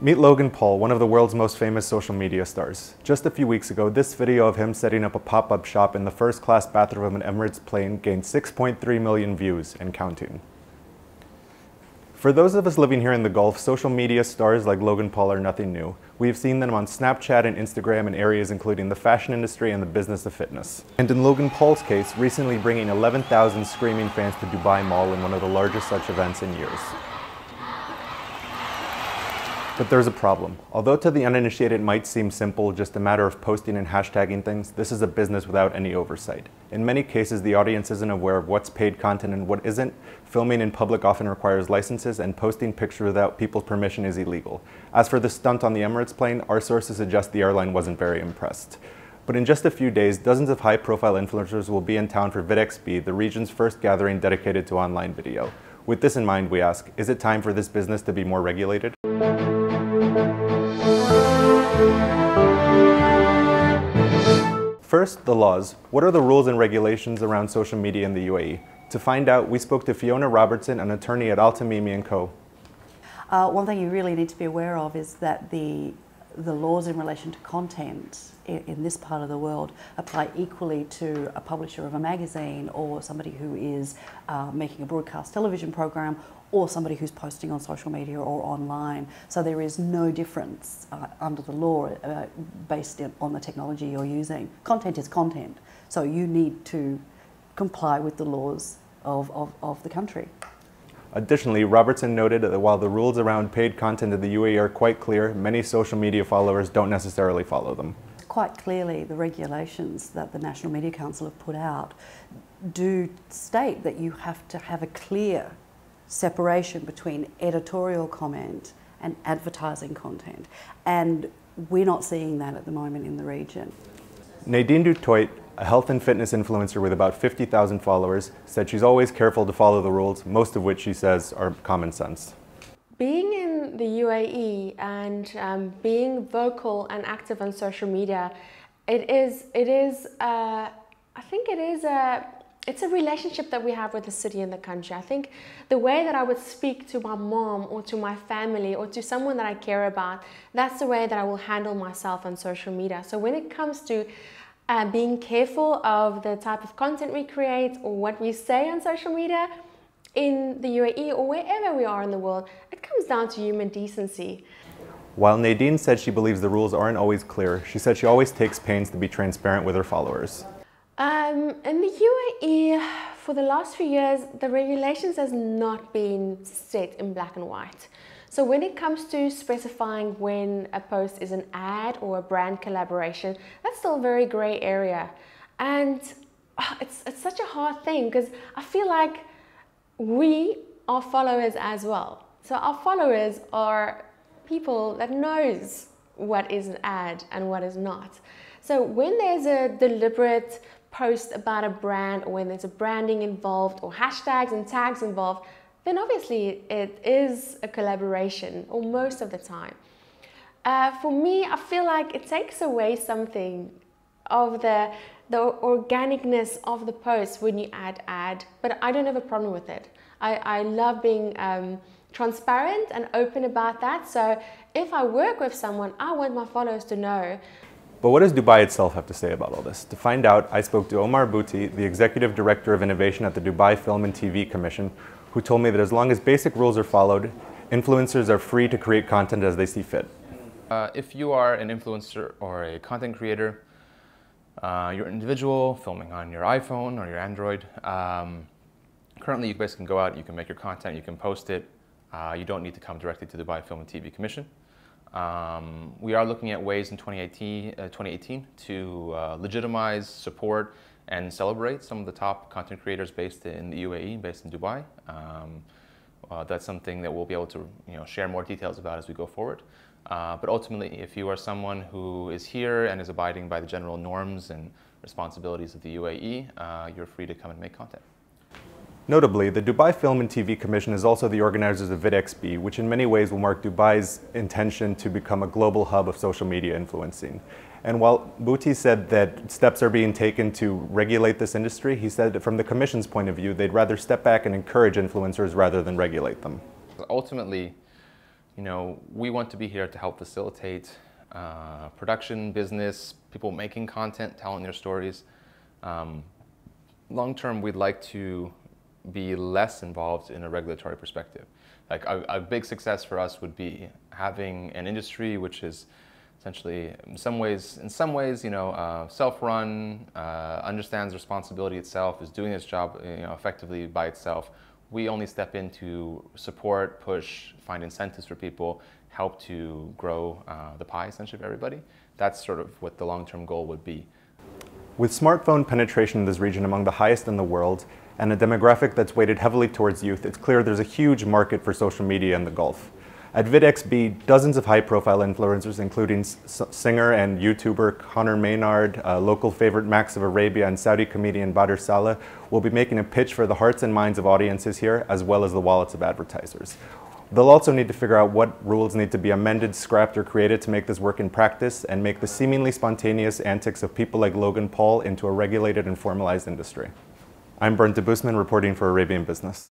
Meet Logan Paul, one of the world's most famous social media stars. Just a few weeks ago, this video of him setting up a pop-up shop in the first-class bathroom of an Emirates plane gained 6.3 million views and counting. For those of us living here in the Gulf, social media stars like Logan Paul are nothing new. We've seen them on Snapchat and Instagram in areas including the fashion industry and the business of fitness. And in Logan Paul's case, recently bringing 11,000 screaming fans to Dubai Mall in one of the largest such events in years. But there's a problem. Although to the uninitiated it might seem simple, just a matter of posting and hashtagging things, this is a business without any oversight. In many cases, the audience isn't aware of what's paid content and what isn't. Filming in public often requires licenses, and posting pictures without people's permission is illegal. As for the stunt on the Emirates plane, our sources suggest the airline wasn't very impressed. But in just a few days, dozens of high-profile influencers will be in town for VIDXB, the region's first gathering dedicated to online video. With this in mind, we ask, is it time for this business to be more regulated? First, the laws. What are the rules and regulations around social media in the UAE? To find out, we spoke to Fiona Robertson, an attorney at Al-Tamimi & Co. One thing you really need to be aware of is that the laws in relation to content in this part of the world apply equally to a publisher of a magazine or somebody who is making a broadcast television program or somebody who's posting on social media or online. So there is no difference under the law based on the technology you're using. Content is content, so you need to comply with the laws of the country. Additionally, Robertson noted that while the rules around paid content in the UAE are quite clear, many social media followers don't necessarily follow them. Quite clearly, the regulations that the National Media Council have put out do state that you have to have a clear separation between editorial comment and advertising content. And we're not seeing that at the moment in the region. Nadine Dutoit, a health and fitness influencer with about 50,000 followers, said she's always careful to follow the rules, most of which she says are common sense. Being in the UAE and being vocal and active on social media, it's a relationship that we have with the city and the country. I think the way that I would speak to my mom or to my family or to someone that I care about, that's the way that I will handle myself on social media. So when it comes to being careful of the type of content we create or what we say on social media in the UAE or wherever we are in the world, it comes down to human decency. While Nadine said she believes the rules aren't always clear, she said she always takes pains to be transparent with her followers. In the UAE, for the last few years, the regulations has not been set in black and white. So when it comes to specifying when a post is an ad or a brand collaboration, that's still a very gray area. And it's such a hard thing because I feel like we are followers as well. So our followers are people that knows what is an ad and what is not. So when there's a deliberate post about a brand or when there's a branding involved or hashtags and tags involved, then obviously it is a collaboration, or most of the time. For me, I feel like it takes away something of the organicness of the post when you add ad, but I don't have a problem with it. I love being transparent and open about that. So if I work with someone, I want my followers to know. But what does Dubai itself have to say about all this? To find out, I spoke to Omar Bouti, the Executive Director of Innovation at the Dubai Film and TV Commission, who told me that as long as basic rules are followed, influencers are free to create content as they see fit. If you are an influencer or a content creator, you're an individual filming on your iPhone or your Android, currently you basically can go out, you can make your content, you can post it. You don't need to come directly to the Dubai Film and TV Commission. We are looking at ways in 2018 to legitimize, support, and celebrate some of the top content creators based in the UAE, based in Dubai. That's something that we'll be able to share more details about as we go forward. But ultimately, if you are someone who is here and is abiding by the general norms and responsibilities of the UAE, you're free to come and make content. Notably, the Dubai Film and TV Commission is also the organizers of VIDXB, which in many ways will mark Dubai's intention to become a global hub of social media influencing. And while Bouti said that steps are being taken to regulate this industry, he said that from the Commission's point of view, they'd rather step back and encourage influencers rather than regulate them. Ultimately, You know, we want to be here to help facilitate production, business, people making content, telling their stories. Long term, we'd like to be less involved in a regulatory perspective. Like a big success for us would be having an industry which is essentially, in some ways, you know, self-run, understands responsibility itself, is doing its job, you know, effectively by itself. We only step in to support, push, find incentives for people, help to grow the pie, essentially, of everybody. That's sort of what the long-term goal would be. With smartphone penetration in this region among the highest in the world, and a demographic that's weighted heavily towards youth, it's clear there's a huge market for social media in the Gulf. At VIDXB, dozens of high-profile influencers, including singer and YouTuber Connor Maynard, local favorite Max of Arabia, and Saudi comedian Badr Saleh, will be making a pitch for the hearts and minds of audiences here, as well as the wallets of advertisers. They'll also need to figure out what rules need to be amended, scrapped, or created to make this work in practice and make the seemingly spontaneous antics of people like Logan Paul into a regulated and formalized industry. I'm Bernd Debusmann, reporting for Arabian Business.